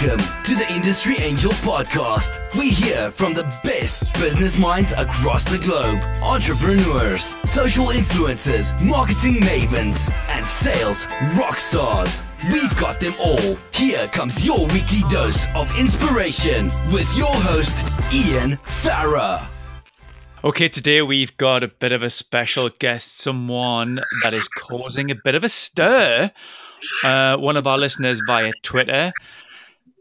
Welcome to the Industry Angel Podcast. We hear from the best business minds across the globe. Entrepreneurs, social influencers, marketing mavens, and sales rock stars. We've got them all. Here comes your weekly dose of inspiration with your host, Ian Farah. Okay, today we've got a bit of a special guest, someone that is causing a bit of a stir. One of our listeners via Twitter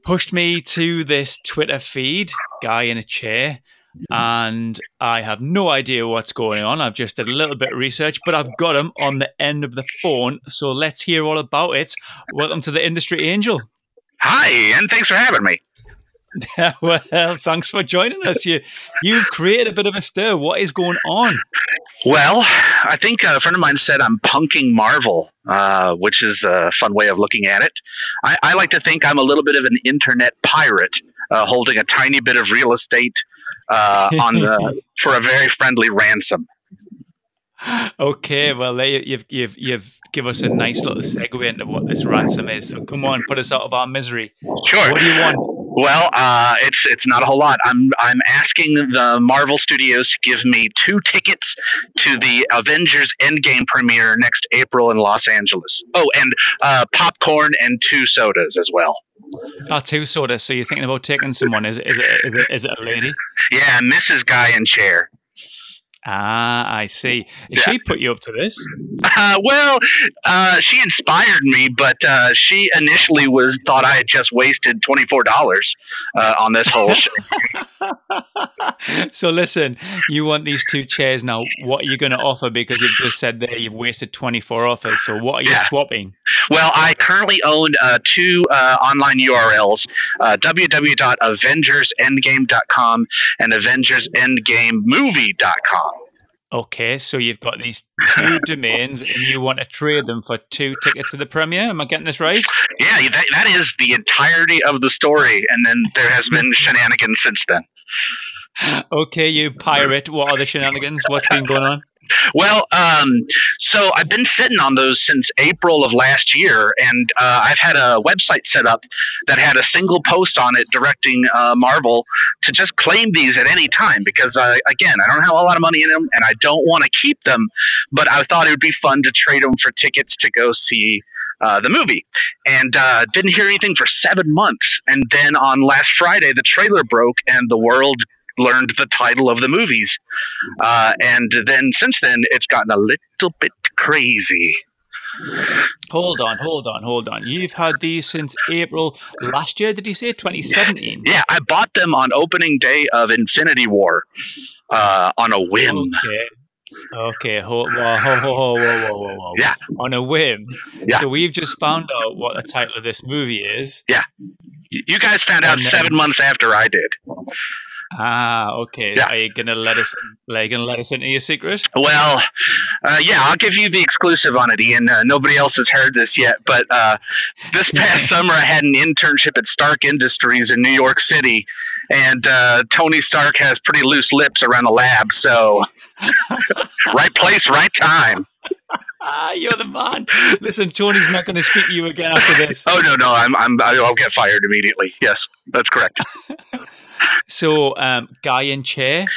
pushed me to this Twitter feed, guy in a chair, and I have no idea what's going on. I've just did a little bit of research, but I've got him on the end of the phone, so let's hear all about it. Welcome to the Industry Angel. Hi, and thanks for having me. Well, thanks for joining us. You've created a bit of a stir. What is going on? Well, I think a friend of mine said I'm punking Marvel, which is a fun way of looking at it. I like to think I'm a little bit of an internet pirate, holding a tiny bit of real estate for a very friendly ransom. Okay, well, you've give us a nice little segue into what this ransom is. So come on, put us out of our misery. Sure. What do you want? Well, it's not a whole lot. I'm asking the Marvel Studios to give me 2 tickets to the Avengers Endgame premiere next April in Los Angeles. Oh, and popcorn and 2 sodas as well. 2 sodas. So you're thinking about taking someone? Is it a lady? Yeah, Mrs. Guy in Chair. Ah, I see. She put you up to this? Well, she inspired me, but she initially thought I had just wasted $24 on this whole show. So listen, you want these 2 chairs now. What are you going to offer? Because you've just said there you've wasted 24 offers. So what are you swapping? Well, I currently own 2 online URLs, www.avengersendgame.com and avengersendgamemovie.com. Okay, so you've got these 2 domains and you want to trade them for 2 tickets to the premiere? Am I getting this right? Yeah, that is the entirety of the story, and then there has been shenanigans since then. Okay, you pirate. What are the shenanigans? What's been going on? Well, so I've been sitting on those since April of last year, and I've had a website set up that had a single post on it directing Marvel to just claim these at any time because, again, I don't have a lot of money in them, and I don't want to keep them, but I thought it would be fun to trade them for tickets to go see the movie. And didn't hear anything for 7 months, and then on last Friday, the trailer broke, and the world learned the title of the movies. And then since then, it's gotten a little bit crazy. Hold on. You've had these since April last year, did you say? 2017? Yeah, I bought them on opening day of Infinity War on a whim. Okay, whoa. Yeah. On a whim. Yeah. So we've just found out what the title of this movie is. Yeah. You guys found out 7 months after I did. Ah, okay. Yeah. Are you gonna let us into your secret? Well, yeah, I'll give you the exclusive on it, Ian. Nobody else has heard this yet, but this past summer I had an internship at Stark Industries in New York City, and Tony Stark has pretty loose lips around the lab, so right place, right time. You're the man. Listen, Tony's not going to speak to you again after this. Oh no, I'll get fired immediately. Yes, that's correct. So, guy in chair,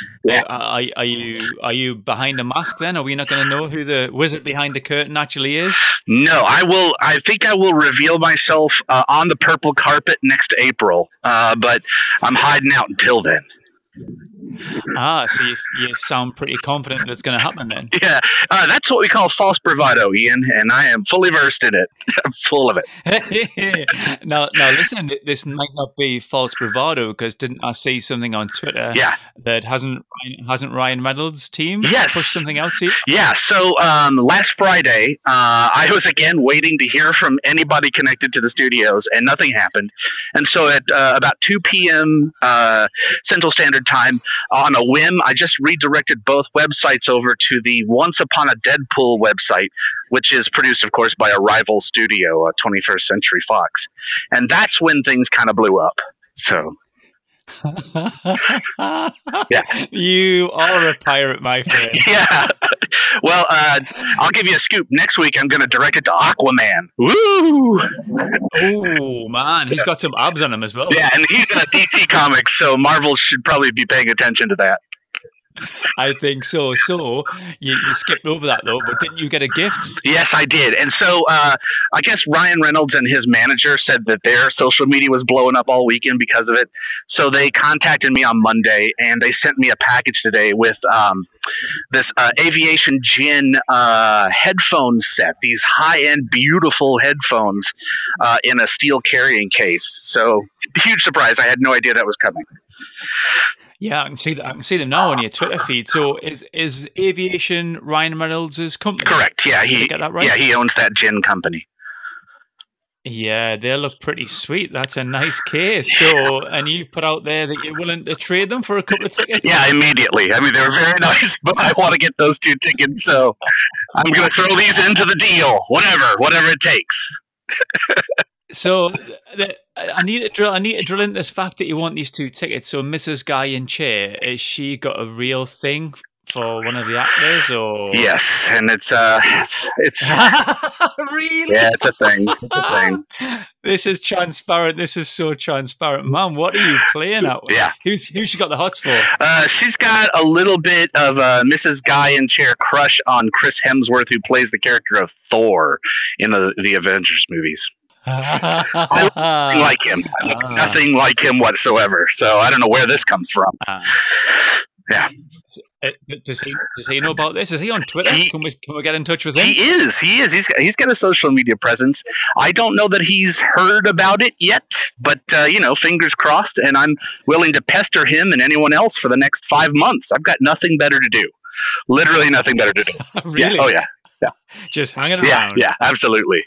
are you behind a mask then? Are we not going to know who the wizard behind the curtain actually is? No, I will. I think I will reveal myself on the purple carpet next April, but I'm hiding out until then. So you sound pretty confident that's going to happen then. Yeah, that's what we call false bravado, Ian, and I am fully versed in it. I'm full of it. Now listen, this might not be false bravado because didn't I see something on Twitter that hasn't Ryan Reynolds' team pushed something out to you? Yeah, so last Friday, I was again waiting to hear from anybody connected to the studios, and nothing happened. And so at about 2 p.m. Central Standard Time, on a whim, I just redirected both websites over to the Once Upon a Deadpool website, which is produced, of course, by a rival studio, 21st Century Fox. And that's when things kind of blew up. So, yeah. You are a pirate, my friend. Yeah. Well, I'll give you a scoop. Next week, I'm going to direct it to Aquaman. Woo! Oh man, he's got some abs on him as well. Yeah, and he's in a DC Comics, so Marvel should probably be paying attention to that. I think so. So you skipped over that though, but didn't you get a gift? Yes, I did. And so I guess Ryan Reynolds and his manager said that their social media was blowing up all weekend because of it. So they contacted me on Monday, and they sent me a package today with this Aviation Gin headphone set, these high-end, beautiful headphones in a steel carrying case. So huge surprise. I had no idea that was coming. Yeah, I can see that. I can see them now on your Twitter feed. So is Aviation Ryan Reynolds' company? Correct. Yeah, Did I get that right? Yeah, he owns that gin company. Yeah, they look pretty sweet. That's a nice case. So, and you put out there that you're willing to trade them for a couple of tickets? Yeah, immediately. I mean, they were very nice, but I want to get those 2 tickets, so I'm going to throw these into the deal. Whatever it takes. So I need to drill into this fact that you want these 2 tickets. So Mrs. Guy in Chair, has she got a real thing for one of the actors, or? Yes, and it's really? Yeah, it's a thing. It's a thing. This is transparent. This is so transparent, man. What are you playing at? Yeah. Who's she got the hots for? She's got a little bit of a Mrs. Guy in Chair crush on Chris Hemsworth, who plays the character of Thor in the Avengers movies. I look like him. I look nothing like him whatsoever. So I don't know where this comes from. Yeah. Does he know about this? Is he on Twitter? Can we get in touch with him? He is. He's got a social media presence. I don't know that he's heard about it yet, but fingers crossed. And I'm willing to pester him and anyone else for the next 5 months. I've got nothing better to do. Literally nothing better to do. Really? Yeah. Oh yeah. Yeah. Just hanging around. Yeah. Absolutely.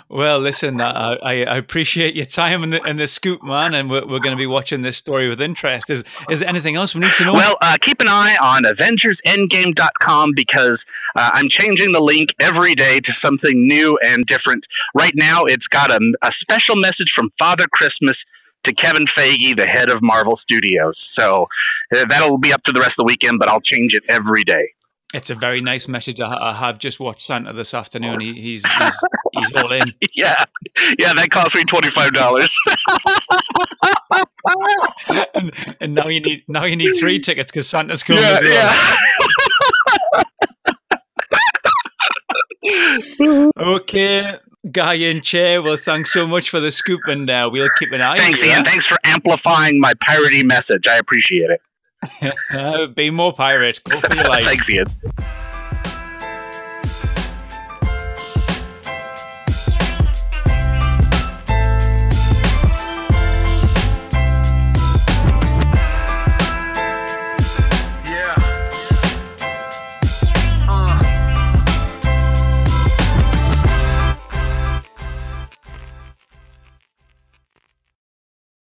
Well, listen, I appreciate your time and the scoop, man, and we're going to be watching this story with interest. Is there anything else we need to know? Well, keep an eye on AvengersEndgame.com because I'm changing the link every day to something new and different. Right now, it's got a special message from Father Christmas to Kevin Feige, the head of Marvel Studios. So that'll be up to the rest of the weekend, but I'll change it every day. It's a very nice message. I have just watched Santa this afternoon. He's all in. Yeah, that cost me $25. and now you need 3 tickets because Santa's coming as well. Yeah. Okay, Guy in Chair. Well, thanks so much for the scoop, and we'll keep an eye. Thanks, on you. Ian. Thanks for amplifying my piratey message. I appreciate it. Be more pirate. Go for your life. Thanks, Ian.